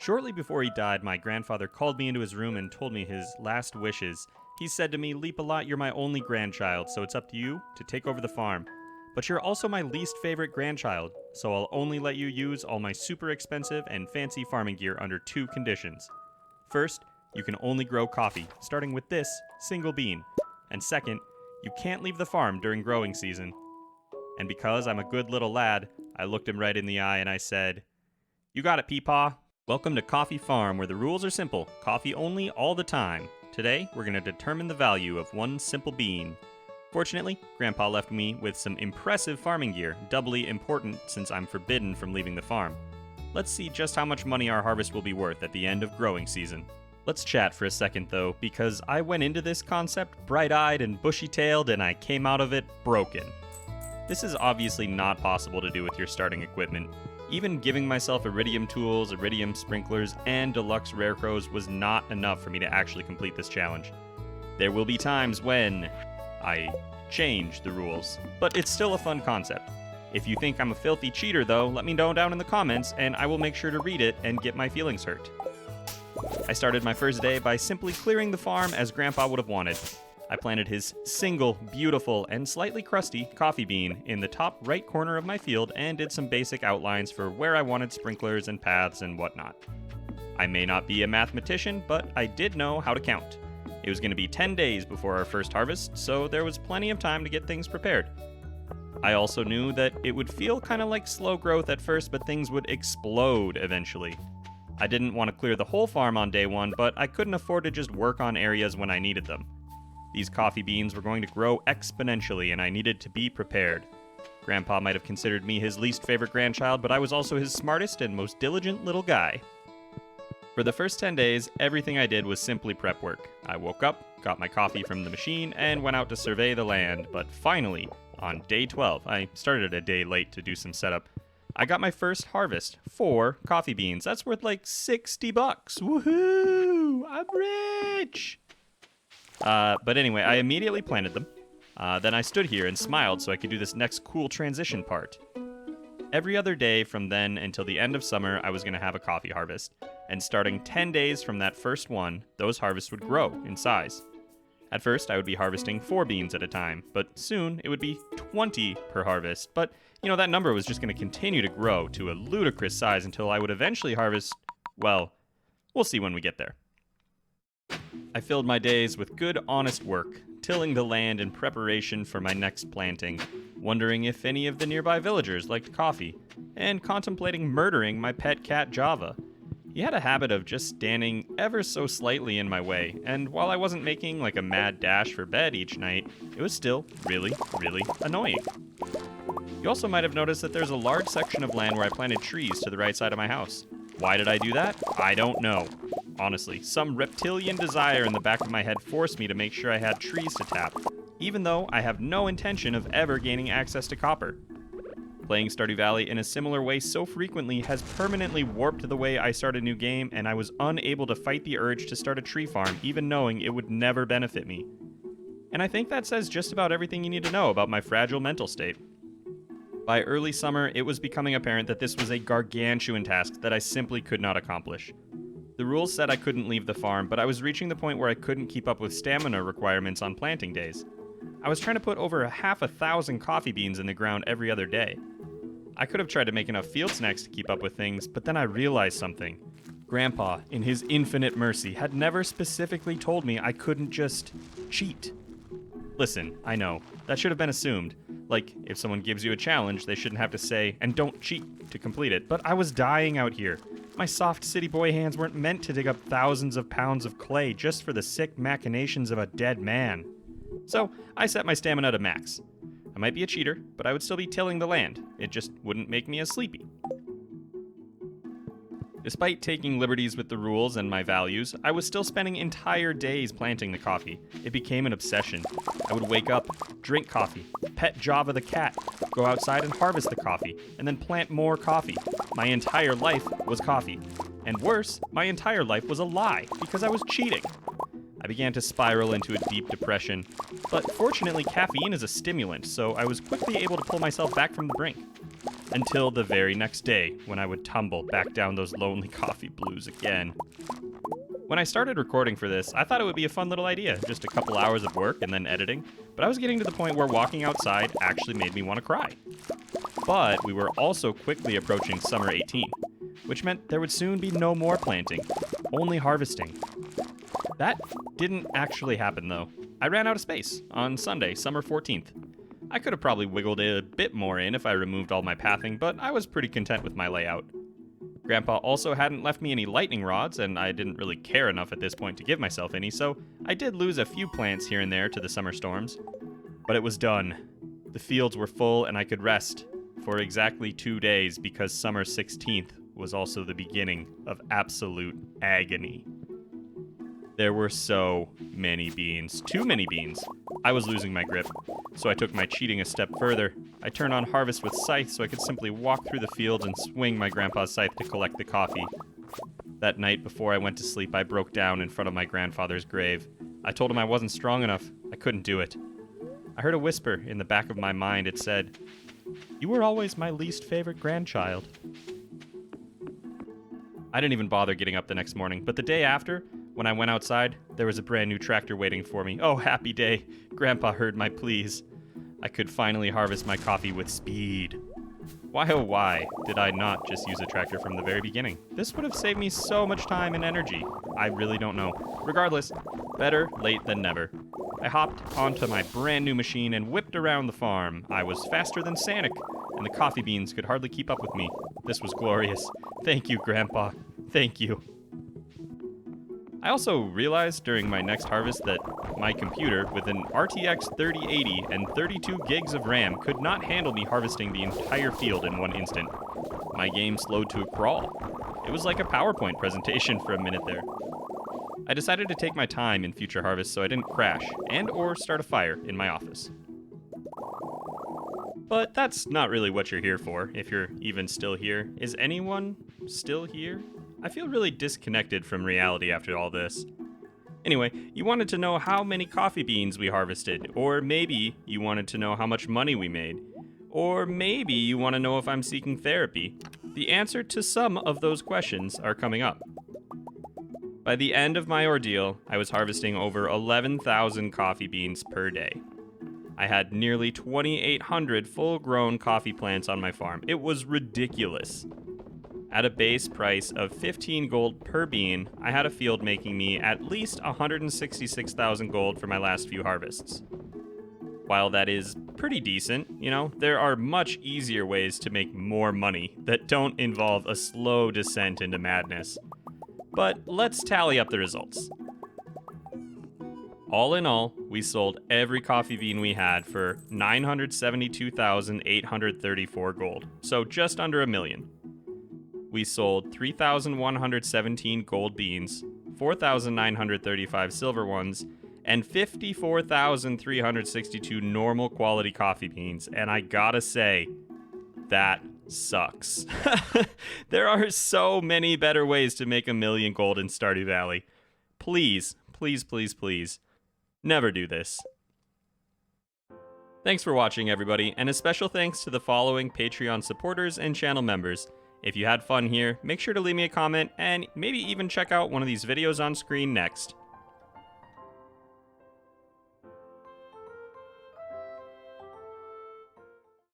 Shortly before he died, my grandfather called me into his room and told me his last wishes. He said to me, "Leap-a-lot, you're my only grandchild, so it's up to you to take over the farm. But you're also my least favorite grandchild, so I'll only let you use all my super expensive and fancy farming gear under 2 conditions. First, you can only grow coffee, starting with this single bean. And second, you can't leave the farm during growing season." And because I'm a good little lad, I looked him right in the eye and I said, "You got it, Peepaw. Welcome to Coffee Farm, where the rules are simple, coffee only all the time. Today, we're going to determine the value of 1 simple bean." Fortunately, Grandpa left me with some impressive farming gear, doubly important since I'm forbidden from leaving the farm. Let's see just how much money our harvest will be worth at the end of growing season. Let's chat for a second though, because I went into this concept bright-eyed and bushy-tailed and I came out of it broken. This is obviously not possible to do with your starting equipment. Even giving myself iridium tools, iridium sprinklers, and deluxe rare crows was not enough for me to actually complete this challenge. There will be times when I change the rules, but it's still a fun concept. If you think I'm a filthy cheater though, let me know down in the comments and I will make sure to read it and get my feelings hurt. I started my first day by simply clearing the farm as Grandpa would have wanted. I planted his single, beautiful, and slightly crusty coffee bean in the top right corner of my field and did some basic outlines for where I wanted sprinklers and paths and whatnot. I may not be a mathematician, but I did know how to count. It was going to be 10 days before our first harvest, so there was plenty of time to get things prepared. I also knew that it would feel kind of like slow growth at first, but things would explode eventually. I didn't want to clear the whole farm on day 1, but I couldn't afford to just work on areas when I needed them. These coffee beans were going to grow exponentially, and I needed to be prepared. Grandpa might have considered me his least favorite grandchild, but I was also his smartest and most diligent little guy. For the first 10 days, everything I did was simply prep work. I woke up, got my coffee from the machine, and went out to survey the land, but finally, on day 12, I started a day late to do some setup, I got my first harvest, 4 coffee beans. That's worth like $60. Woohoo! I'm rich! But anyway, I immediately planted them. Then I stood here and smiled so I could do this next cool transition part. Every other day from then until the end of summer, I was going to have a coffee harvest. And starting 10 days from that first one, those harvests would grow in size. At first, I would be harvesting 4 beans at a time, but soon it would be 20 per harvest. But, that number was just going to continue to grow to a ludicrous size until I would eventually harvest, well, we'll see when we get there. I filled my days with good, honest work, tilling the land in preparation for my next planting, wondering if any of the nearby villagers liked coffee, and contemplating murdering my pet cat Java. He had a habit of just standing ever so slightly in my way, and while I wasn't making like a mad dash for bed each night, it was still really, really annoying. You also might have noticed that there's a large section of land where I planted trees to the right side of my house. Why did I do that? I don't know. Honestly, some reptilian desire in the back of my head forced me to make sure I had trees to tap, even though I have no intention of ever gaining access to copper. Playing Stardew Valley in a similar way so frequently has permanently warped the way I start a new game, and I was unable to fight the urge to start a tree farm, even knowing it would never benefit me. And I think that says just about everything you need to know about my fragile mental state. By early summer, it was becoming apparent that this was a gargantuan task that I simply could not accomplish. The rules said I couldn't leave the farm, but I was reaching the point where I couldn't keep up with stamina requirements on planting days. I was trying to put over 1,000 coffee beans in the ground every other day. I could have tried to make enough field snacks to keep up with things, but then I realized something. Grandpa, in his infinite mercy, had never specifically told me I couldn't just cheat. Listen, I know, that should have been assumed. Like, if someone gives you a challenge, they shouldn't have to say, "and don't cheat," to complete it. But I was dying out here. My soft city boy hands weren't meant to dig up thousands of pounds of clay just for the sick machinations of a dead man. So, I set my stamina to max. I might be a cheater, but I would still be tilling the land. It just wouldn't make me as sleepy. Despite taking liberties with the rules and my values, I was still spending entire days planting the coffee. It became an obsession. I would wake up, drink coffee, pet Java the cat, go outside and harvest the coffee, and then plant more coffee. My entire life was coffee. And worse, my entire life was a lie, because I was cheating. I began to spiral into a deep depression, but fortunately caffeine is a stimulant, so I was quickly able to pull myself back from the brink. until the very next day when I would tumble back down those lonely coffee blues again. When I started recording for this, I thought it would be a fun little idea, just a couple hours of work and then editing, but I was getting to the point where walking outside actually made me want to cry. But we were also quickly approaching summer 18, which meant there would soon be no more planting, only harvesting. That didn't actually happen though. I ran out of space on Sunday, summer 14th. I could have probably wiggled a bit more in if I removed all my pathing, but I was pretty content with my layout. Grandpa also hadn't left me any lightning rods, and I didn't really care enough at this point to give myself any, so I did lose a few plants here and there to the summer storms. But it was done. The fields were full and I could rest for exactly 2 days because summer 16th was also the beginning of absolute agony. There were so many beans. Too many beans. I was losing my grip, so I took my cheating a step further. I turned on harvest with scythe so I could simply walk through the fields and swing my grandpa's scythe to collect the coffee. That night before I went to sleep, I broke down in front of my grandfather's grave. I told him I wasn't strong enough. I couldn't do it. I heard a whisper in the back of my mind. It said, "You were always my least favorite grandchild." I didn't even bother getting up the next morning, but the day after, when I went outside, there was a brand new tractor waiting for me. Oh, happy day. Grandpa heard my pleas. I could finally harvest my coffee with speed. Why oh why did I not just use a tractor from the very beginning? This would have saved me so much time and energy. I really don't know. Regardless, better late than never. I hopped onto my brand new machine and whipped around the farm. I was faster than Sonic, and the coffee beans could hardly keep up with me. This was glorious. Thank you, Grandpa. Thank you. I also realized during my next harvest that my computer with an RTX 3080 and 32 gigs of RAM could not handle me harvesting the entire field in one instant. My game slowed to a crawl. It was like a PowerPoint presentation for a minute there. I decided to take my time in future harvests so I didn't crash and or start a fire in my office. But that's not really what you're here for, if you're even still here. Is anyone still here? I feel really disconnected from reality after all this. Anyway, you wanted to know how many coffee beans we harvested, or maybe you wanted to know how much money we made, or maybe you want to know if I'm seeking therapy. The answer to some of those questions are coming up. By the end of my ordeal, I was harvesting over 11,000 coffee beans per day. I had nearly 2,800 full-grown coffee plants on my farm. It was ridiculous. At a base price of 15 gold per bean, I had a field making me at least 166,000 gold for my last few harvests. While that is pretty decent, there are much easier ways to make more money that don't involve a slow descent into madness. But let's tally up the results. All in all, we sold every coffee bean we had for 972,834 gold, so just under $1 million. We sold 3,117 gold beans, 4,935 silver ones, and 54,362 normal quality coffee beans, and I gotta say, that sucks. There are so many better ways to make $1 million gold in Stardew Valley. Please, please, please, please, never do this. Thanks for watching, everybody, and a special thanks to the following Patreon supporters and channel members. If you had fun here, make sure to leave me a comment and maybe even check out one of these videos on screen next.